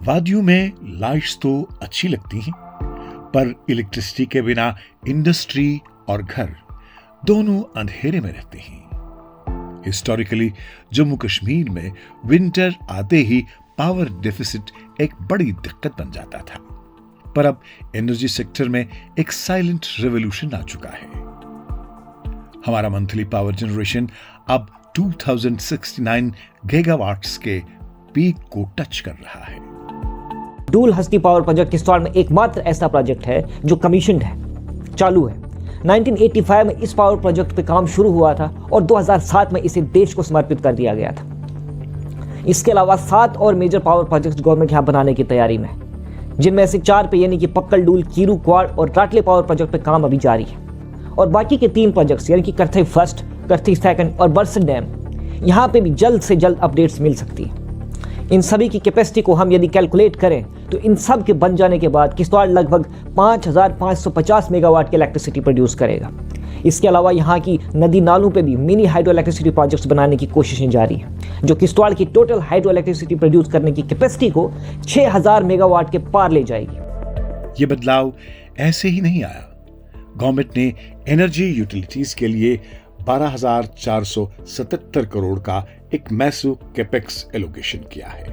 वादियों में लाइट्स तो अच्छी लगती हैं, पर इलेक्ट्रिसिटी के बिना इंडस्ट्री और घर दोनों अंधेरे में रहते हैं। हिस्टोरिकली जम्मू कश्मीर में विंटर आते ही पावर डेफिसिट एक बड़ी दिक्कत बन जाता था, पर अब एनर्जी सेक्टर में एक साइलेंट रेवोल्यूशन आ चुका है। हमारा मंथली पावर जनरेशन अब 2069 गीगावाट्स के पीक को टच कर रहा है। डूल हस्ती पावर प्रोजेक्ट किश्तवाड़ में एकमात्र ऐसा प्रोजेक्ट है जो कमीशन्ड है, चालू है। 1985 में इस पावर प्रोजेक्ट पे काम शुरू हुआ था और 2007 में इसे देश को समर्पित कर दिया गया था। इसके अलावा 7 और मेजर पावर प्रोजेक्ट्स गवर्नमेंट यहाँ बनाने की तैयारी में है, जिनमें से 4 पे यानी कि पक्कल डूल, कीरू क्वाड और राटले पावर प्रोजेक्ट पे काम अभी जारी है। और बाकी के 3 प्रोजेक्ट्स यानी कि करथई फर्स्ट, करथई सेकंड और बरसन डैम, यहाँ पे भी जल्द से जल्द अपडेट्स मिल सकती है। इन सभी की कैपेसिटी को हम यदि कैलकुलेट करें तो इन सब के बन जाने के बाद किश्तवाड़ लगभग 5550 मेगावाट की इलेक्ट्रिसिटी प्रोड्यूस करेगा। इसके अलावा यहाँ की नदी नालों पे भी मिनी हाइड्रो इलेक्ट्रिसिटी प्रोजेक्ट्स बनाने की कोशिशें जारी हैं, जो किश्तवाड़ की टोटल हाइड्रो इलेक्ट्रिसिटी प्रोड्यूस करने की कैपेसिटी को 6000 मेगावाट के पार ले जाएगी। ये बदलाव ऐसे ही नहीं आया। गवर्नमेंट ने एनर्जी यूटिलिटीज के लिए 12,477 करोड़ का एक मैसिव कैपेक्स एलोकेशन किया है।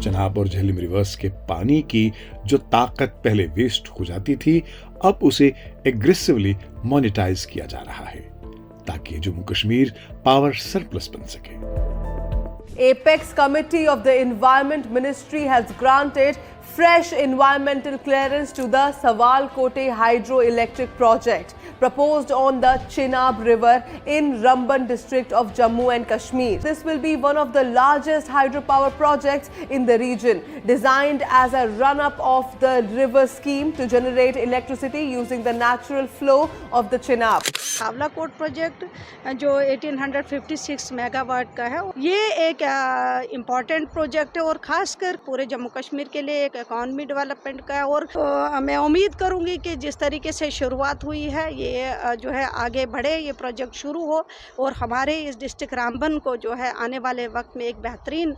चनाब और झेलम रिवर्स के पानी की जो ताकत पहले वेस्ट हो जाती थी, अब उसे एग्रेसिवली मोनेटाइज किया जा रहा है ताकि जम्मू कश्मीर पावर सरप्लस बन सके। Apex Committee of the Environment Ministry has granted fresh environmental clearance to the Sawalkote hydroelectric project proposed on the Chenab River in Ramban district of Jammu and Kashmir. This will be one of the largest hydropower projects in the region, designed as a run-up of the river scheme to generate electricity using the natural flow of the Chenab. Sawalkot project जो 1856 megawatt का है, ये एक important project है और खासकर पूरे जम्मू कश्मीर के लिए एक इकोनॉमी डेवलपमेंट का है। और मैं उम्मीद करूंगी कि जिस तरीके से शुरुआत हुई है, ये जो है आगे बढ़े, ये प्रोजेक्ट शुरू हो और हमारे इस डिस्ट्रिक्ट रामबन को जो है आने वाले वक्त में एक बेहतरीन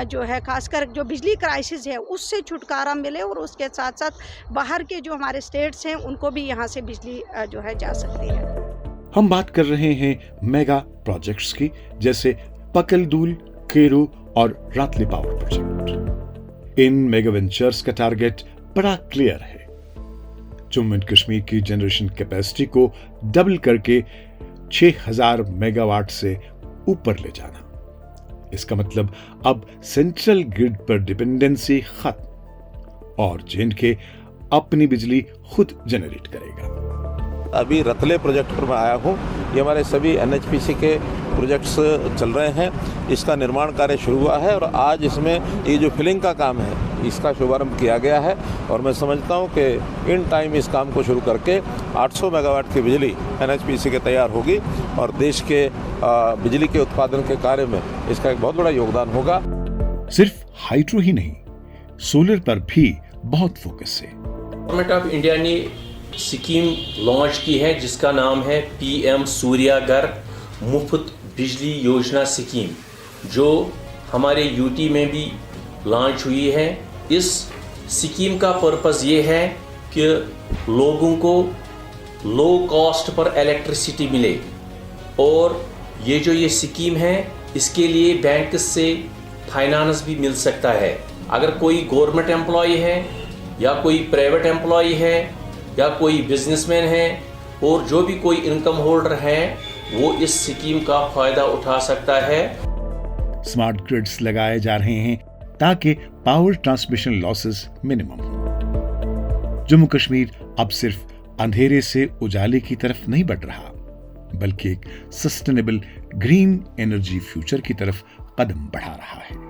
जो है खासकर जो बिजली क्राइसिस है उससे छुटकारा मिले और उसके साथ साथ बाहर के जो हमारे स्टेट्स हैं उनको भी यहाँ से बिजली जो है जा सकती है। हम बात कर रहे हैं मेगा प्रोजेक्ट्स की, जैसे पकलदूल, केरू और रातले पावर प्रोजेक्ट। इन मेगा वेंचर्स का टारगेट बड़ा क्लियर है, जम्मू एंड कश्मीर की जनरेशन कैपेसिटी को डबल करके 6000 मेगावाट से ऊपर ले जाना। इसका मतलब अब सेंट्रल ग्रिड पर डिपेंडेंसी खत्म और जे अपनी बिजली खुद जनरेट करेगा। अभी रतले प्रोजेक्ट पर मैं आया हूँ। ये हमारे सभी एनएचपीसी के प्रोजेक्ट्स चल रहे हैं। इसका निर्माण कार्य शुरू हुआ है और आज इसमें ये जो फिलिंग का काम है इसका शुभारंभ किया गया है और मैं समझता हूँ कि इन टाइम इस काम को शुरू करके 800 मेगावाट की बिजली एनएचपीसी के तैयार होगी और देश के बिजली के उत्पादन के कार्य में इसका एक बहुत बड़ा योगदान होगा। सिर्फ हाइड्रो ही नहीं, सोलर पर भी बहुत फोकस है। गवर्नमेंट ऑफ इंडिया ने स्कीम लॉन्च की है जिसका नाम है पीएम सूर्यागर मुफ्त बिजली योजना स्कीम, जो हमारे यूटी में भी लॉन्च हुई है। इस स्कीम का पर्पस ये है कि लोगों को लो कॉस्ट पर इलेक्ट्रिसिटी मिले और ये स्कीम है इसके लिए बैंक से फाइनेंस भी मिल सकता है। अगर कोई गवर्नमेंट एम्प्लॉय है या कोई प्राइवेट एम्प्लॉय है या कोई बिजनेसमैन है और जो भी कोई इनकम होल्डर है वो इस स्कीम का फायदा उठा सकता है। स्मार्ट ग्रिड्स लगाए जा रहे हैं ताकि पावर ट्रांसमिशन लॉसेस मिनिमम हो। जम्मू कश्मीर अब सिर्फ अंधेरे से उजाले की तरफ नहीं बढ़ रहा, बल्कि एक सस्टेनेबल ग्रीन एनर्जी फ्यूचर की तरफ कदम बढ़ा रहा है।